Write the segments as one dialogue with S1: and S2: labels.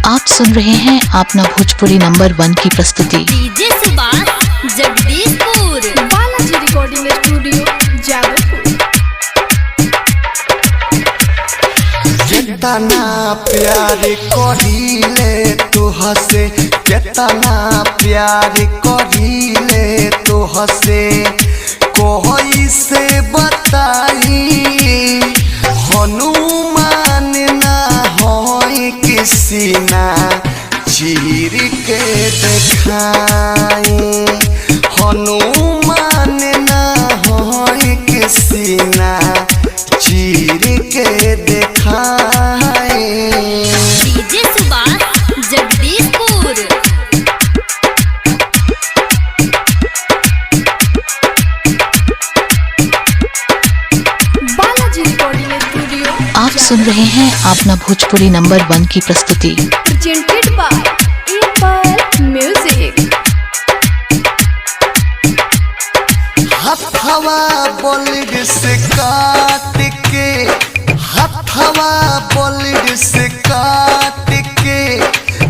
S1: आप सुन रहे हैं अपना भोजपुरी नंबर 1 की प्रस्तुति।
S2: DJ Subhash Jagdishpur,
S3: Balaji recording studio Jadavpur.
S4: केतना प्यार करीले तुहसे, केतना प्यार करीले तुहसे, कोई से बताई हनुमान ना होई किसी ना चीर के देखाई, हनुमान ना होई किसी ना चीर के देखाई।
S2: DJ Subhash Jagdishpur,
S3: Balaji recording studio
S1: आप सुन रहे हैं अपना भोजपुरी नंबर 1 की प्रस्तुति।
S3: Presented by Apple music.
S4: हथवा बोलिड से काट के, हथवा बोलिड से काट के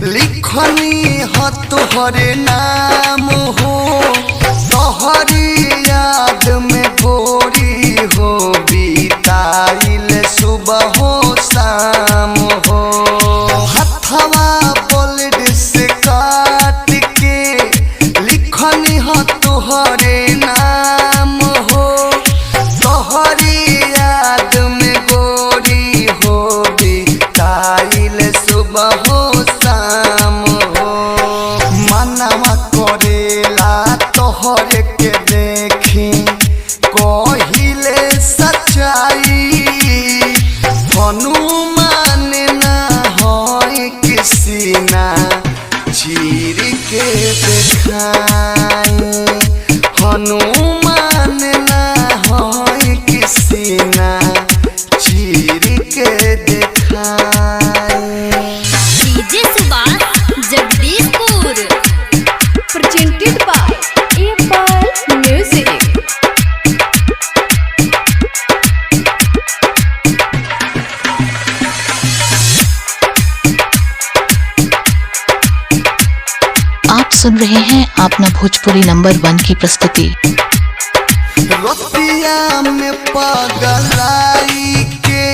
S4: लिखनी हो तोहरे नाम हो, तोहरी याद में गोरी हो बीताइल सुबह हो शाम हो। हथवा बोलिड से काट के लिखनी हो तोहरे नाम हो, तोहरी याद में गोरी हो बीताइल सुबह हो शाम हो। मनवा करेला तोहरे के देखी कहिले सच्चाई, हनुमान ना होई किसी ना चीर के देखाई, हनुमान ना होई किसी ना चीर के देखाई।
S2: DJ Subhash Jagdishpur,
S3: presented by Apple music.
S1: आप सुन रहे हैं अपना भोजपुरी नंबर 1 की प्रस्तुति।
S4: रोतिया में पगलाई के,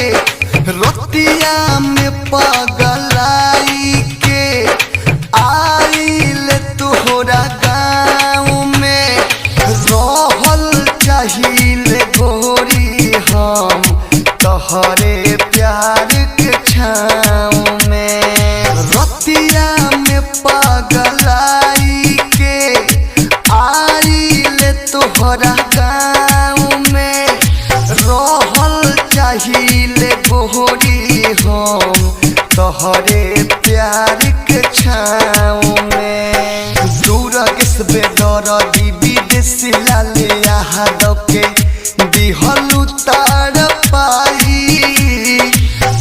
S4: रोतिया में पगलाई के आइल तोहरा गाँव में, रहल चाहिए गोरी हम तोहरे प्यार के छाँव में। रोतिया में पगलाई के आइल तोहरा गाँव में, रहल चाहिए गोरी हम तोहरे प्यार के छाँव में। दूर किस बेदर विदेश लाले यादव के दिहलू तार पाई,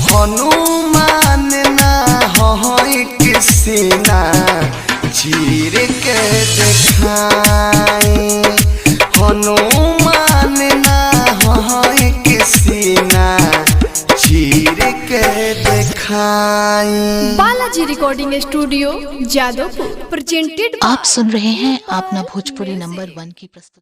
S4: हनुमान ना होई किसी ना चीर के देखाई, हनुमान ना होई किसी ना चीर के देखाई।
S3: Balaji recording studio Jadavpur, presented.
S1: आप सुन रहे हैं अपना भोजपुरी नंबर 1 की प्रस्तुति।